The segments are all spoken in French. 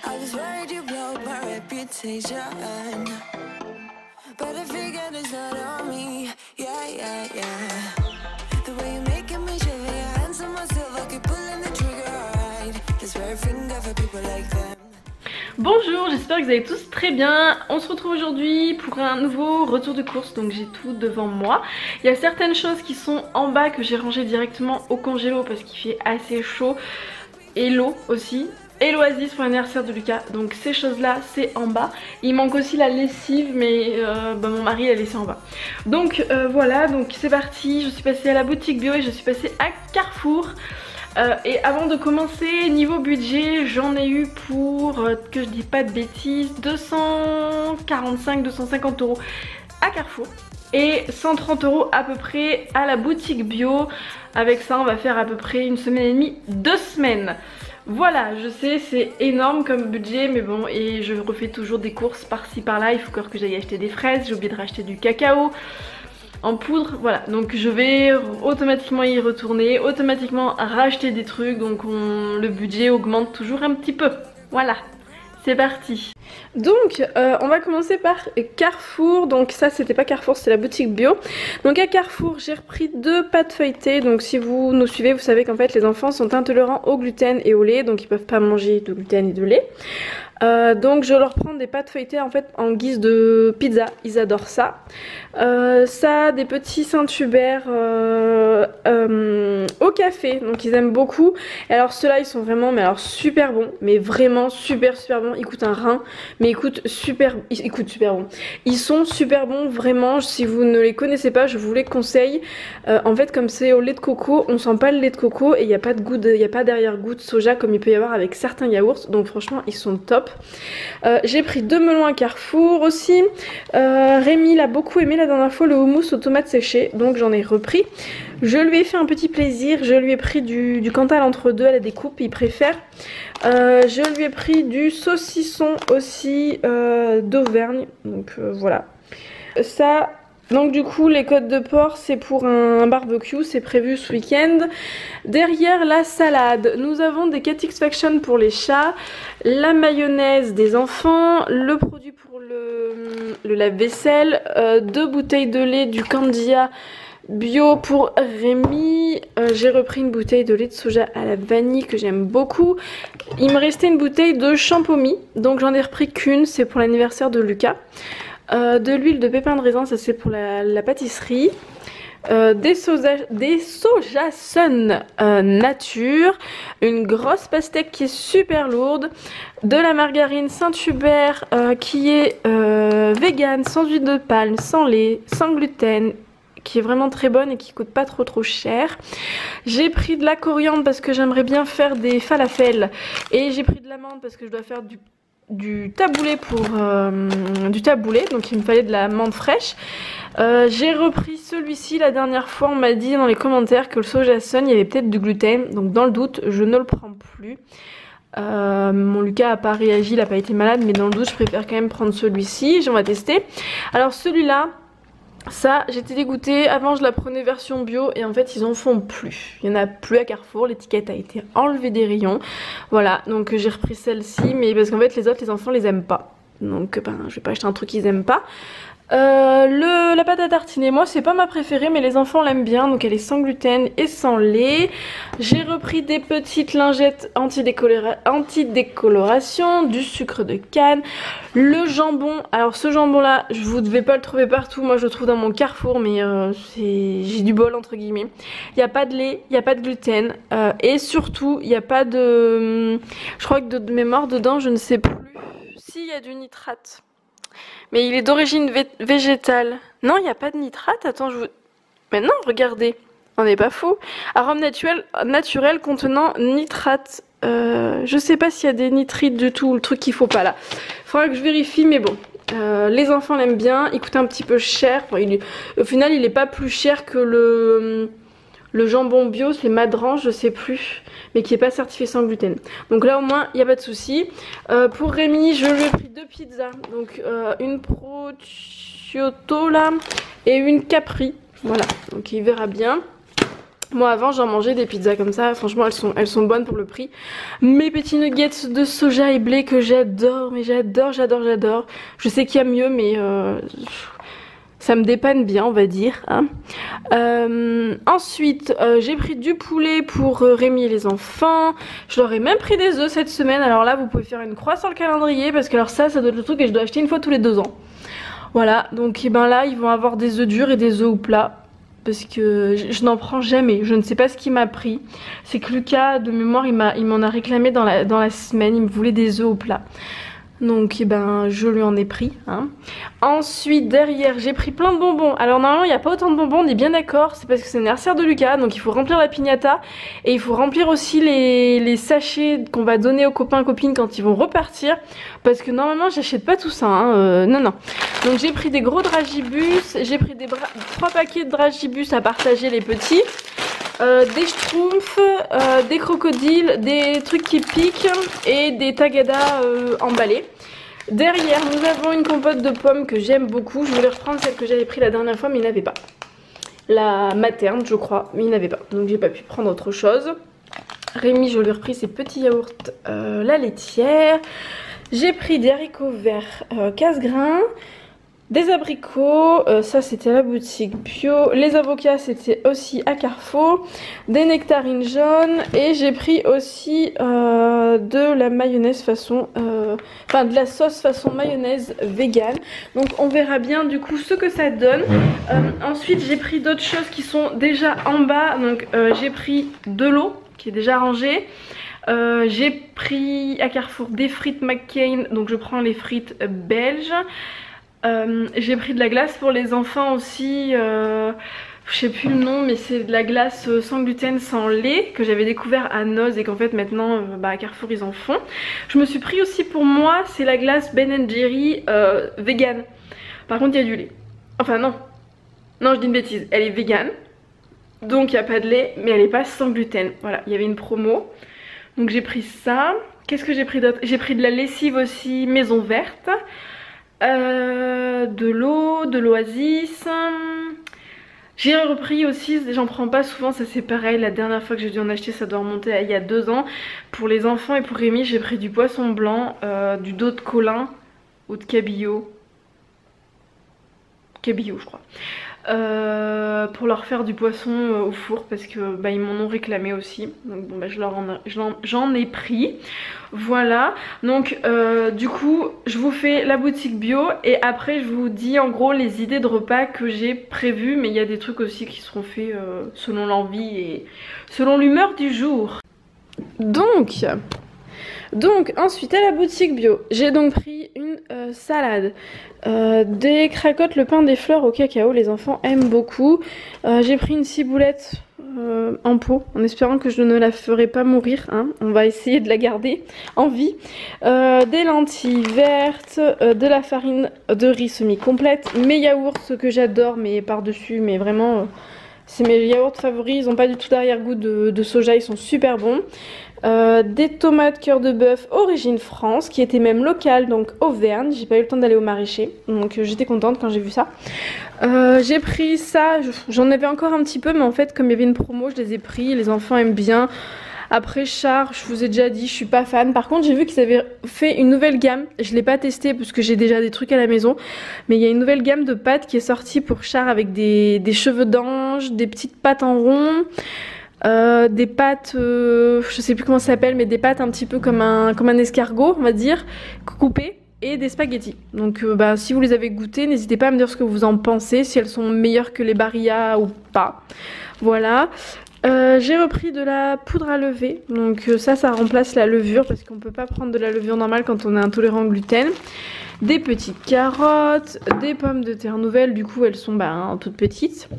I was worried you blow my reputation, but I figured it's not on me. Yeah, yeah, yeah. The way you're making me shiver, your hands on myself, I keep pulling the trigger. Alright, this very finger for people like them. Bonjour, j'espère que vous allez tous très bien. On se retrouve aujourd'hui pour un nouveau retour de course, donc j'ai tout devant moi. Il y a certaines choses qui sont en bas que j'ai rangées directement au congélo parce qu'il fait assez chaud. Et l'eau aussi. Et l'Oasis pour l'anniversaire de Lucas, donc ces choses là c'est en bas. Il manque aussi la lessive mais mon mari l'a laissé en bas. Donc voilà, donc c'est parti. Je suis passée à la boutique bio et je suis passée à Carrefour. Et avant de commencer, niveau budget, j'en ai eu pour, que je dis pas de bêtises, 245-250 € à Carrefour. Et 130 € à peu près à la boutique bio. Avec ça on va faire à peu près une semaine et demie, 2 semaines. Voilà, je sais c'est énorme comme budget mais bon, et je refais toujours des courses par-ci par-là. Il faut encore que j'aille acheter des fraises, j'ai oublié de racheter du cacao en poudre, voilà, donc je vais automatiquement y retourner, automatiquement racheter des trucs, donc le budget augmente toujours un petit peu, voilà. C'est parti. Donc on va commencer par Carrefour. Donc ça c'était pas Carrefour, c'était la boutique bio. Donc à Carrefour j'ai repris 2 pâtes feuilletées. Donc si vous nous suivez vous savez qu'en fait les enfants sont intolérants au gluten et au lait. Donc ils peuvent pas manger de gluten et de lait. Donc je leur prends des pâtes feuilletées en fait en guise de pizza, ils adorent ça. Ça, des petits Saint-Hubert au café, donc ils aiment beaucoup. Et alors ceux-là ils sont vraiment mais alors super bons, mais vraiment super bons. Ils coûtent un rein, mais ils coûtent super bons. Ils sont super bons vraiment, si vous ne les connaissez pas je vous les conseille. En fait comme c'est au lait de coco, on sent pas le lait de coco et il n'y a pas de goût il n'y a pas d'arrière-goût de soja comme il peut y avoir avec certains yaourts, donc franchement ils sont top. J'ai pris 2 melons à Carrefour aussi. Rémi l'a beaucoup aimé la dernière fois le houmous aux tomates séchées, donc j'en ai repris. Je lui ai fait un petit plaisir, je lui ai pris du Cantal entre deux à la découpe, il préfère. Je lui ai pris du saucisson aussi d'Auvergne, donc voilà. Ça, donc du coup les côtes de porc c'est pour un barbecue, c'est prévu ce week-end. Derrière la salade, nous avons des Satisfaction pour les chats, la mayonnaise des enfants, le produit pour le lave-vaisselle, 2 bouteilles de lait du Candia bio pour Rémi. J'ai repris une bouteille de lait de soja à la vanille que j'aime beaucoup. Il me restait une bouteille de champomis, donc j'en ai repris qu'une, c'est pour l'anniversaire de Lucas. De l'huile de pépins de raisin, ça c'est pour la pâtisserie. Des soja sun nature, une grosse pastèque qui est super lourde, de la margarine Saint-Hubert qui est vegan, sans huile de palme, sans lait, sans gluten, qui est vraiment très bonne et qui coûte pas trop cher. J'ai pris de la coriandre parce que j'aimerais bien faire des falafels, et j'ai pris de l'amande parce que je dois faire du taboulé pour du taboulé, donc il me fallait de la menthe fraîche. J'ai repris celui-ci, la dernière fois on m'a dit dans les commentaires que le soja sun il y avait peut-être du gluten, donc dans le doute je ne le prends plus. Mon Lucas a pas réagi, il a pas été malade, mais dans le doute je préfère quand même prendre celui-ci. On va tester. Alors celui-là, ça j'étais dégoûtée, avant je la prenais version bio et en fait ils en font plus, il n'y en a plus à Carrefour, l'étiquette a été enlevée des rayons. Voilà, donc j'ai repris celle-ci, mais parce qu'en fait les autres les enfants les aiment pas, donc je vais pas acheter un truc qu'ils aiment pas. La pâte à tartiner, moi c'est pas ma préférée mais les enfants l'aiment bien, donc elle est sans gluten et sans lait. J'ai repris des petites lingettes anti-décoloration, du sucre de canne, le jambon. Alors ce jambon là, vous devez pas le trouver partout, moi je le trouve dans mon Carrefour, mais j'ai du bol entre guillemets. Il n'y a pas de lait, il n'y a pas de gluten, et surtout il n'y a pas de... je crois que de mémoire dedans, je ne sais plus s'il y a du nitrate. Mais il est d'origine végétale. Non, il n'y a pas de nitrate. Attends, mais non, regardez. On n'est pas fou. Arôme naturel contenant nitrate. Je sais pas s'il y a des nitrites du tout, le truc qu'il faut pas là. Faudra que je vérifie, mais bon. Les enfants l'aiment bien. Il coûte un petit peu cher. Au final, il n'est pas plus cher que le jambon bio, c'est Madrange, je sais plus, mais qui n'est pas certifié sans gluten. Donc là au moins il n'y a pas de souci. Pour Rémi, je lui ai pris 2 pizzas, donc une prosciutto là et une capri. Voilà, donc il verra bien. Moi avant j'en mangeais des pizzas comme ça, franchement elles sont bonnes pour le prix. Mes petits nuggets de soja et blé que j'adore, mais j'adore. Je sais qu'il y a mieux mais ça me dépanne bien on va dire. Hein. Ensuite j'ai pris du poulet pour Rémi et les enfants. Je leur ai même pris des œufs cette semaine. Alors là vous pouvez faire une croix sur le calendrier parce que alors ça doit être le truc que je dois acheter une fois tous les 2 ans. Voilà donc et ben là ils vont avoir des œufs durs et des œufs au plat. Parce que je n'en prends jamais, je ne sais pas ce qui m'a pris. C'est que Lucas, de mémoire, il m'en a réclamé dans la semaine, il me voulait des œufs au plat. Donc eh ben, je lui en ai pris. Hein. Ensuite, derrière, j'ai pris plein de bonbons. Alors normalement, il n'y a pas autant de bonbons, on est bien d'accord. C'est parce que c'est l'anniversaire de Lucas, donc il faut remplir la piñata. Et il faut remplir aussi les sachets qu'on va donner aux copains et copines quand ils vont repartir. Parce que normalement, j'achète pas tout ça. Hein. Non. Donc j'ai pris des gros dragibus. J'ai pris 3 paquets de dragibus à partager les petits. Des schtroumpfs, des crocodiles, des trucs qui piquent et des tagadas emballés. Derrière nous avons une compote de pommes que j'aime beaucoup. Je voulais reprendre celle que j'avais pris la dernière fois mais il n'avait pas. La materne je crois mais il n'avait pas. Donc j'ai pas pu prendre autre chose. Rémi je lui ai repris ses petits yaourts, la laitière. J'ai pris des haricots verts casse-grains. Des abricots, ça c'était à la boutique bio. Les avocats c'était aussi à Carrefour. Des nectarines jaunes. Et j'ai pris aussi de la mayonnaise façon... Enfin de la sauce façon mayonnaise vegan. Donc on verra bien du coup ce que ça donne. Ensuite j'ai pris d'autres choses qui sont déjà en bas. Donc j'ai pris de l'eau qui est déjà rangée. J'ai pris à Carrefour des frites McCain. Donc je prends les frites belges. J'ai pris de la glace pour les enfants aussi, je sais plus le nom mais c'est de la glace sans gluten, sans lait que j'avais découvert à Noz et qu'en fait maintenant à Carrefour ils en font. Je me suis pris aussi pour moi, c'est la glace Ben & Jerry vegan. Par contre il y a du lait. Enfin non je dis une bêtise, elle est vegan. Donc il n'y a pas de lait mais elle est pas sans gluten. Voilà, il y avait une promo. Donc j'ai pris ça. Qu'est-ce que j'ai pris d'autre? J'ai pris de la lessive aussi maison verte. De l'eau, de l'oasis. J'ai repris aussi, j'en prends pas souvent, ça c'est pareil, la dernière fois que j'ai dû en acheter ça doit remonter à il y a 2 ans. Pour les enfants et pour Rémi j'ai pris du poisson blanc, du dos de colin ou de cabillaud. Cabillaud je crois. Pour leur faire du poisson au four parce que ils m'en ont réclamé aussi. Donc bon j'en ai pris. Voilà. Donc du coup je vous fais la boutique bio et après je vous dis en gros les idées de repas que j'ai prévues. Mais il y a des trucs aussi qui seront faits selon l'envie et selon l'humeur du jour. Donc ensuite à la boutique bio, j'ai donc pris une salade, des cracottes, le pain des fleurs au cacao, les enfants aiment beaucoup. J'ai pris une ciboulette en pot, en espérant que je ne la ferai pas mourir, hein. On va essayer de la garder en vie. Des lentilles vertes, de la farine de riz semi-complète, mes yaourts, ce que j'adore, mais par-dessus, mais vraiment... c'est mes yaourts favoris, ils n'ont pas du tout d'arrière-goût de soja, ils sont super bons. Des tomates cœur de bœuf origine France, qui étaient même locales, donc Auvergne. J'ai pas eu le temps d'aller au maraîcher, donc j'étais contente quand j'ai vu ça. J'ai pris ça, j'en avais encore un petit peu, mais en fait comme il y avait une promo, je les ai pris, les enfants aiment bien. Après char, je vous ai déjà dit, je suis pas fan. Par contre j'ai vu qu'ils avaient fait une nouvelle gamme. Je l'ai pas testé parce que j'ai déjà des trucs à la maison. Mais il y a une nouvelle gamme de pâtes qui est sortie pour char avec des cheveux d'ange, des petites pâtes en rond. Des pâtes, je sais plus comment ça s'appelle, mais des pâtes un petit peu comme un escargot on va dire, coupées. Et des spaghettis. Donc si vous les avez goûtées, n'hésitez pas à me dire ce que vous en pensez, si elles sont meilleures que les Barilla ou pas. Voilà. J'ai repris de la poudre à lever, donc ça remplace la levure parce qu'on peut pas prendre de la levure normale quand on est intolérant au gluten. Des petites carottes, des pommes de terre nouvelles, du coup elles sont toutes petites.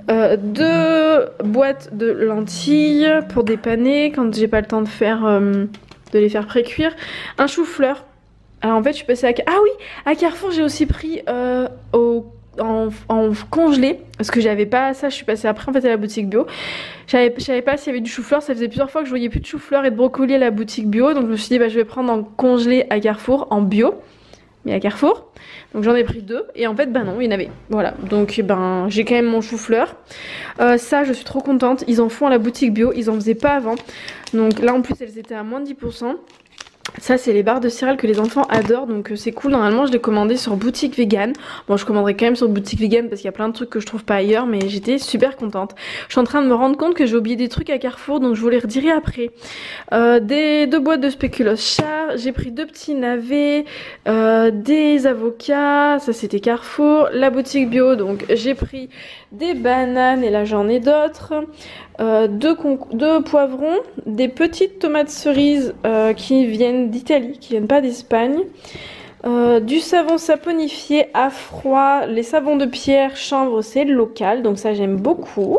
2 boîtes de lentilles pour dépanner quand j'ai pas le temps de les faire pré-cuire. Un chou-fleur. Alors en fait je suis passée à Carrefour j'ai aussi pris en congelé parce que j'avais pas ça, je suis passée après en fait à la boutique bio. Je savais pas s'il y avait du chou-fleur, ça faisait plusieurs fois que je voyais plus de chou-fleur et de brocoli à la boutique bio, donc je me suis dit je vais prendre en congelé à Carrefour en bio. mais à Carrefour. Donc j'en ai pris 2 et en fait bah non, il y en avait. Voilà, donc ben j'ai quand même mon chou-fleur. Ça je suis trop contente, ils en font à la boutique bio, ils en faisaient pas avant. Donc là en plus elles étaient à moins de 10%. Ça c'est les barres de céréales que les enfants adorent, donc c'est cool. Normalement je l'ai commandé sur boutique vegan. Bon je commanderai quand même sur boutique vegan parce qu'il y a plein de trucs que je trouve pas ailleurs, mais j'étais super contente. Je suis en train de me rendre compte que j'ai oublié des trucs à Carrefour, donc je vous les redirai après. 2 boîtes de spéculoos char, j'ai pris 2 petits navets, des avocats, ça c'était Carrefour. La boutique bio, donc j'ai pris des bananes et là j'en ai d'autres. 2 poivrons, des petites tomates cerises qui viennent d'Italie, qui viennent pas d'Espagne, du savon saponifié à froid, les savons de pierre, chanvre, c'est local, donc ça j'aime beaucoup.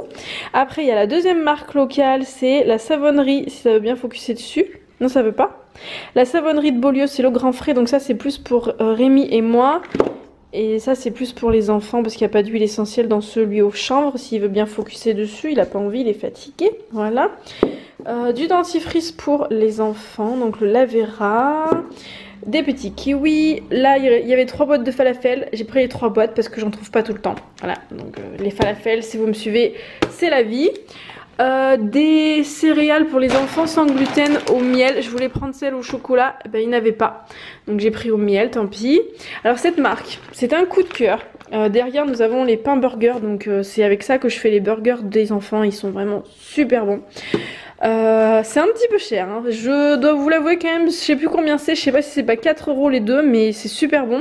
Après il y a la deuxième marque locale, c'est la savonnerie, si ça veut bien focuser dessus, non ça veut pas. La savonnerie de Beaulieu, c'est le grand frais, donc ça c'est plus pour Rémi et moi. Et ça c'est plus pour les enfants parce qu'il n'y a pas d'huile essentielle dans celui au chanvre. S'il veut bien focuser dessus, il n'a pas envie, il est fatigué. Voilà. Du dentifrice pour les enfants, donc le Lavera. Des petits kiwis. Là il y avait 3 boîtes de falafel. J'ai pris les 3 boîtes parce que j'en trouve pas tout le temps. Voilà, donc les falafels, si vous me suivez, c'est la vie. Des céréales pour les enfants sans gluten au miel. Je voulais prendre celle au chocolat, ben il n'avait pas. Donc j'ai pris au miel, tant pis. Alors cette marque, c'est un coup de cœur. Derrière nous avons les pains burgers, donc c'est avec ça que je fais les burgers des enfants. Ils sont vraiment super bons. C'est un petit peu cher, hein. Je dois vous l'avouer quand même, je sais plus combien c'est, je sais pas si c'est pas 4 € les deux, mais c'est super bon.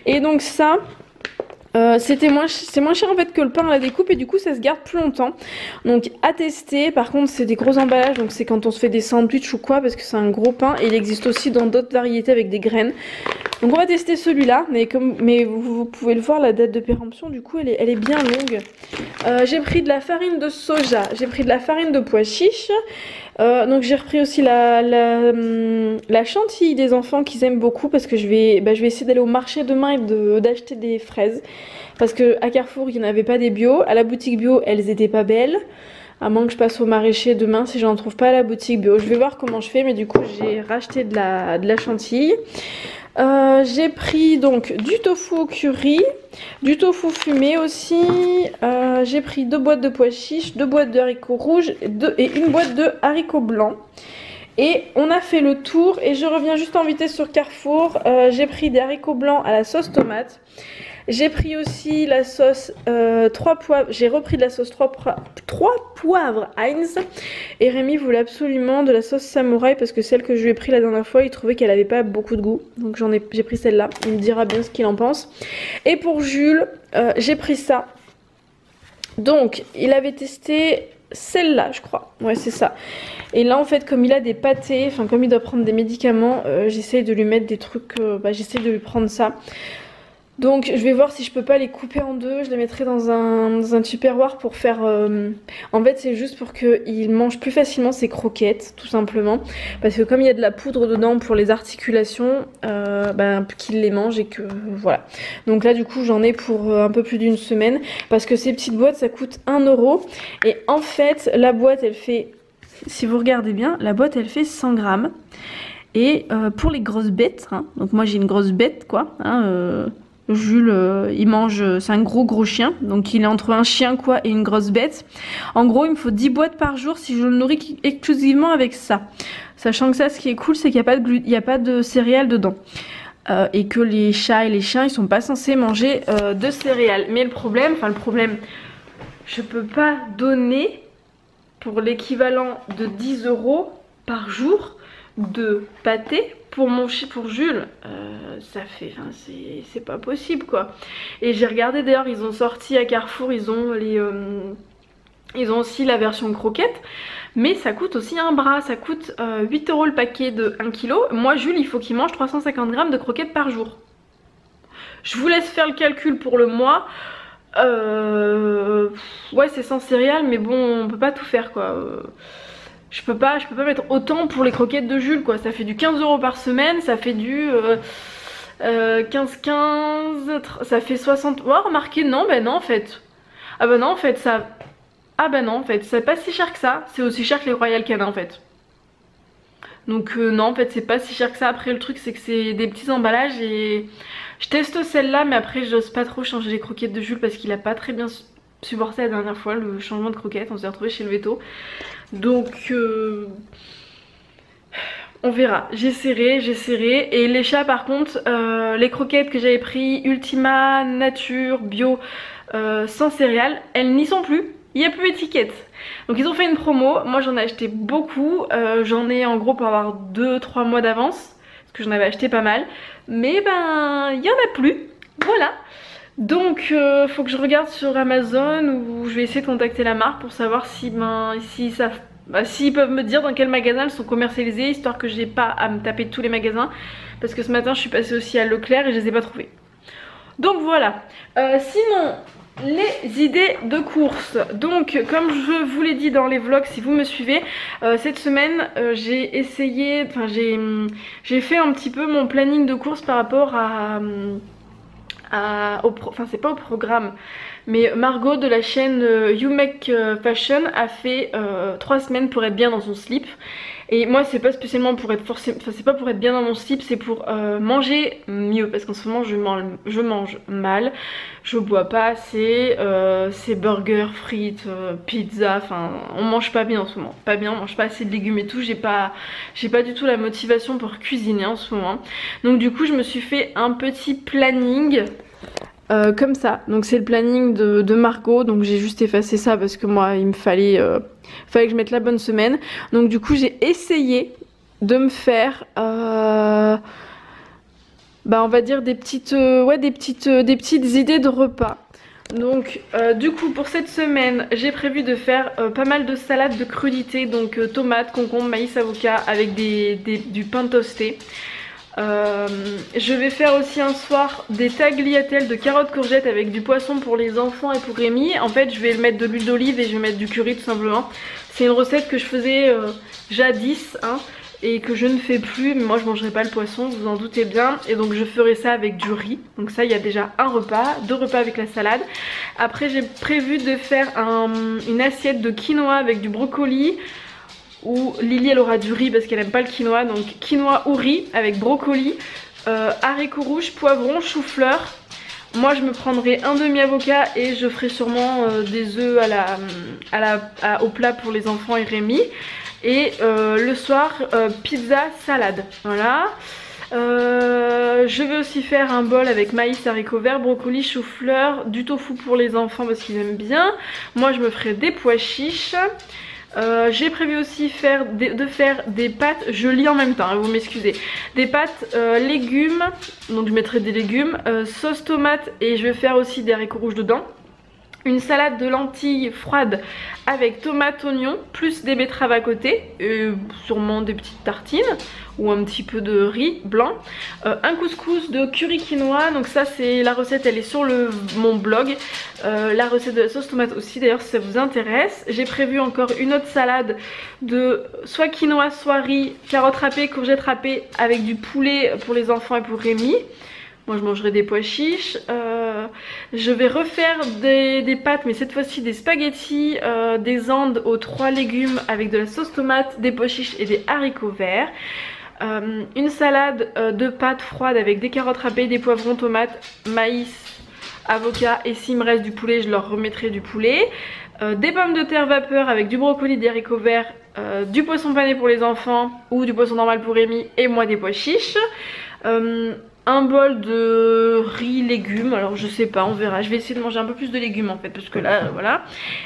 Et donc ça... c'est moins cher en fait que le pain à la découpe et du coup ça se garde plus longtemps. Donc à tester, par contre c'est des gros emballages, donc c'est quand on se fait des sandwichs ou quoi parce que c'est un gros pain et il existe aussi dans d'autres variétés avec des graines. Donc on va tester celui-là, mais vous pouvez le voir, la date de péremption du coup elle est bien longue. J'ai pris de la farine de soja, j'ai pris de la farine de pois chiche. Donc j'ai repris aussi la chantilly des enfants qu'ils aiment beaucoup parce que je vais essayer d'aller au marché demain et d'acheter des fraises parce que à Carrefour il n'y en avait pas des bio, à la boutique bio elles étaient pas belles, à moins que je passe au maraîcher demain si j'en trouve pas à la boutique bio. Je vais voir comment je fais, mais du coup j'ai racheté de la chantilly. J'ai pris donc du tofu au curry, du tofu fumé aussi, j'ai pris 2 boîtes de pois chiches, 2 boîtes de haricots rouges et une boîte de haricots blancs. Et on a fait le tour et je reviens juste en vitesse sur Carrefour. J'ai pris des haricots blancs à la sauce tomate. J'ai pris aussi la sauce 3 poivres. J'ai repris de la sauce 3 poivres Heinz. Et Rémi voulait absolument de la sauce samouraï parce que celle que je lui ai pris la dernière fois, il trouvait qu'elle avait pas beaucoup de goût. Donc j'ai pris celle-là. Il me dira bien ce qu'il en pense. Et pour Jules, j'ai pris ça. Donc il avait testé celle-là, je crois. Ouais, c'est ça. Et là, en fait, comme il a des pâtés, enfin comme il doit prendre des médicaments, j'essaye de lui mettre des trucs. J'essaye de lui prendre ça. Donc je vais voir si je peux pas les couper en deux, je les mettrai dans un tupperware pour faire... En fait c'est juste pour qu'il mange plus facilement ses croquettes, tout simplement. Parce que comme il y a de la poudre dedans pour les articulations, qu'il les mange et que... Voilà. Donc là du coup j'en ai pour un peu plus d'une semaine. Parce que ces petites boîtes ça coûte 1 €. Et en fait la boîte elle fait... Si vous regardez bien, la boîte elle fait 100 grammes. Et pour les grosses bêtes, hein, donc moi j'ai une grosse bête quoi, hein, Jules, il mange, c'est un gros chien, donc il est entre un chien quoi et une grosse bête. En gros, il me faut 10 boîtes par jour si je le nourris exclusivement avec ça. Sachant que ça, ce qui est cool, c'est qu'il n'y a pas de céréales dedans. Et que les chats et les chiens, ils sont pas censés manger de céréales. Mais le problème, je peux pas donner pour l'équivalent de 10 € par jour de pâté pour Jules, ça fait, c'est pas possible quoi. Et j'ai regardé d'ailleurs, ils ont sorti à Carrefour, ils ont aussi la version croquette, mais ça coûte aussi un bras, ça coûte 8 € le paquet de 1 kg. Moi Jules, il faut qu'il mange 350 grammes de croquettes par jour. Je vous laisse faire le calcul pour le mois. Ouais, c'est sans céréales, mais bon, on peut pas tout faire quoi. Je peux pas mettre autant pour les croquettes de Jules quoi. Ça fait du 15 € par semaine, ça fait du 15, ça fait 60. Oh remarquez, non en fait. Ah bah non en fait ça. Ah bah non en fait, c'est pas si cher que ça. C'est aussi cher que les Royal Canin en fait. Donc non, en fait c'est pas si cher que ça. Après le truc c'est que c'est des petits emballages et je teste celle-là, mais après j'ose pas trop changer les croquettes de Jules parce qu'il a pas très bien supporté la dernière fois le changement de croquettes. On s'est retrouvé chez le veto. Donc on verra, j'essaierai. Et les chats par contre, les croquettes que j'avais pris Ultima, Nature, Bio, sans céréales, elles n'y sont plus, il n'y a plus d'étiquette. Donc ils ont fait une promo, moi j'en ai acheté beaucoup, j'en ai en gros pour avoir 2-3 mois d'avance, parce que j'en avais acheté pas mal, mais ben il n'y en a plus, voilà. Donc faut que je regarde sur Amazon ou je vais essayer de contacter la marque pour savoir si s'ils peuvent me dire dans quel magasin elles sont commercialisées, histoire que j'ai pas à me taper tous les magasins, parce que ce matin je suis passée aussi à Leclerc et je les ai pas trouvées. Donc voilà. Sinon, les idées de course. Donc comme je vous l'ai dit dans les vlogs, si vous me suivez, cette semaine j'ai essayé, enfin j'ai fait un petit peu mon planning de course par rapport enfin c'est pas au programme, mais Margot de la chaîne You Make Fashion a fait 3 semaines pour être bien dans son slip. Et moi c'est pas spécialement pour être forcément, enfin c'est pas pour être bien dans mon slip, c'est pour manger mieux, parce qu'en ce moment je mange mal, je bois pas assez, c'est burgers, frites, pizza, enfin on mange pas bien en ce moment, pas bien, on mange pas assez de légumes et tout, j'ai pas du tout la motivation pour cuisiner en ce moment. Donc du coup je me suis fait un petit planning comme ça, donc c'est le planning de Margot, donc j'ai juste effacé ça parce que moi il me fallait que je mette la bonne semaine. Donc du coup j'ai essayé de me faire on va dire des petites idées de repas. Donc du coup pour cette semaine j'ai prévu de faire pas mal de salades de crudités, donc tomates, concombres, maïs, avocat avec du pain toasté. Je vais faire aussi un soir des tagliatelles de carottes courgettes avec du poisson pour les enfants et pour Rémi. En fait je vais mettre de l'huile d'olive et je vais mettre du curry tout simplement. C'est une recette que je faisais jadis et que je ne fais plus, mais moi je mangerai pas le poisson, vous en doutez bien. Et donc je ferai ça avec du riz. Donc ça il y a déjà un repas, 2 repas avec la salade. Après j'ai prévu de faire une assiette de quinoa avec du brocoli. Où Lily elle aura du riz parce qu'elle aime pas le quinoa, donc quinoa ou riz avec brocoli, haricots rouges, poivrons, chou-fleur. Moi je me prendrai un demi-avocat et je ferai sûrement des œufs au plat pour les enfants et Rémi. Et le soir pizza, salade, voilà. Je vais aussi faire un bol avec maïs, haricots verts, brocoli, chou-fleur, du tofu pour les enfants parce qu'ils aiment bien. Moi je me ferai des pois chiches. J'ai prévu aussi de faire des pâtes, je lis en même temps, hein, vous m'excusez, des pâtes légumes, donc je mettrai des légumes, sauce tomate et je vais faire aussi des haricots rouges dedans. Une salade de lentilles froides avec tomates, oignons, plus des betteraves à côté, sûrement des petites tartines ou un petit peu de riz blanc. Un couscous de curry quinoa, donc ça c'est la recette, elle est sur mon blog. La recette de la sauce tomate aussi d'ailleurs si ça vous intéresse. J'ai prévu encore une autre salade de soit quinoa, soit riz, carottes râpées, courgettes râpées avec du poulet pour les enfants et pour Rémi. Moi je mangerai des pois chiches. Je vais refaire des pâtes, mais cette fois-ci des spaghettis, des andes aux 3 légumes avec de la sauce tomate, des pois chiches et des haricots verts. Une salade de pâtes froides avec des carottes râpées, des poivrons, tomates, maïs, avocat, et s'il me reste du poulet je leur remettrai du poulet. Des pommes de terre vapeur avec du brocoli, des haricots verts, du poisson pané pour les enfants ou du poisson normal pour Rémi et moi des pois chiches. Un bol de riz légumes, alors je sais pas, on verra, je vais essayer de manger un peu plus de légumes en fait parce que là voilà.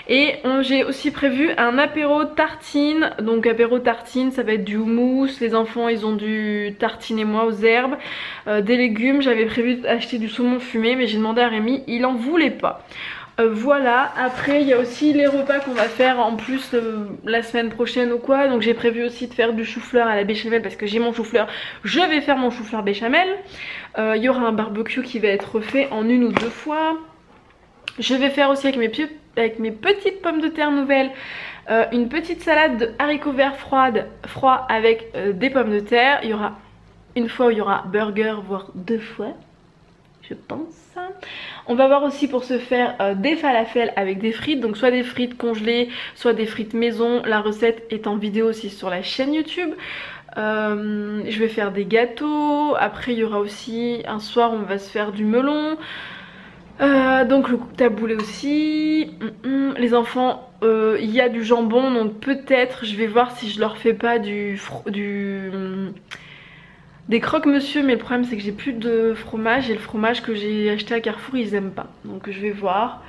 Et j'ai aussi prévu un apéro tartine, donc apéro tartine ça va être du houmous, les enfants ils ont du tartine et moi aux herbes, des légumes, j'avais prévu d'acheter du saumon fumé mais j'ai demandé à Rémi, il en voulait pas. Voilà, après il y a aussi les repas qu'on va faire en plus la semaine prochaine ou quoi. Donc j'ai prévu aussi de faire du chou-fleur à la béchamel parce que j'ai mon chou-fleur. Je vais faire mon chou-fleur béchamel. Il y aura un barbecue qui va être fait en 1 ou 2 fois. Je vais faire aussi avec mes petites pommes de terre nouvelles une petite salade de haricots verts froids avec des pommes de terre. Il y aura une fois où il y aura burger, voire 2 fois je pense. On va voir aussi pour se faire des falafels avec des frites, donc soit des frites congelées, soit des frites maison. La recette est en vidéo aussi sur la chaîne YouTube. Je vais faire des gâteaux. Après il y aura aussi un soir on va se faire du melon. Donc le taboulé aussi. Les enfants, il y a du jambon, donc peut-être je vais voir si je leur fais pas des croque-monsieur, mais le problème c'est que j'ai plus de fromage et le fromage que j'ai acheté à Carrefour ils aiment pas, donc je vais voir.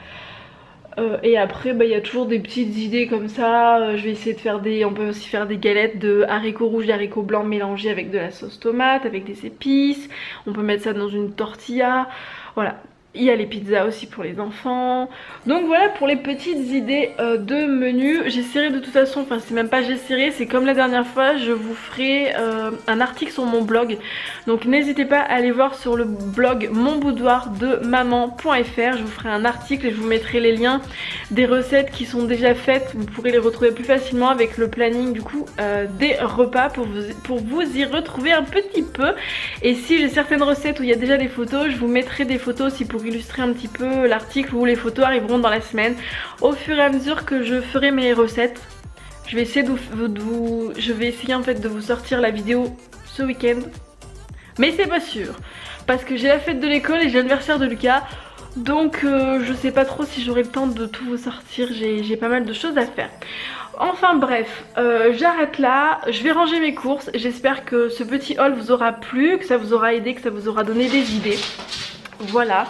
Et après il y a toujours des petites idées comme ça. Je vais essayer de faire on peut aussi faire des galettes de haricots rouges et haricots blancs mélangés avec de la sauce tomate, avec des épices. On peut mettre ça dans une tortilla, voilà. Il y a les pizzas aussi pour les enfants. Donc voilà pour les petites idées de menu. J'essaierai de toute façon, enfin c'est même pas j'essaierai, c'est comme la dernière fois, je vous ferai un article sur mon blog. Donc n'hésitez pas à aller voir sur le blog monboudoirdemaman.fr. Je vous ferai un article et je vous mettrai les liens des recettes qui sont déjà faites. Vous pourrez les retrouver plus facilement avec le planning du coup des repas pour vous y retrouver un petit peu. Et si j'ai certaines recettes où il y a déjà des photos, je vous mettrai des photos aussi pour illustrer un petit peu l'article où les photos arriveront dans la semaine au fur et à mesure que je ferai mes recettes. Je vais essayer en fait de vous sortir la vidéo ce week-end, mais c'est pas sûr parce que j'ai la fête de l'école et j'ai l'anniversaire de Lucas, donc je sais pas trop si j'aurai le temps de tout vous sortir. J'ai pas mal de choses à faire. Enfin bref, j'arrête là, je vais ranger mes courses. J'espère que ce petit haul vous aura plu, que ça vous aura aidé, que ça vous aura donné des idées. Voilà,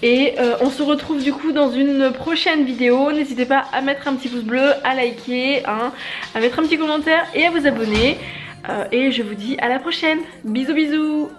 et on se retrouve du coup dans une prochaine vidéo. N'hésitez pas à mettre un petit pouce bleu, à liker, hein, à mettre un petit commentaire et à vous abonner. Et je vous dis à la prochaine. Bisous bisous.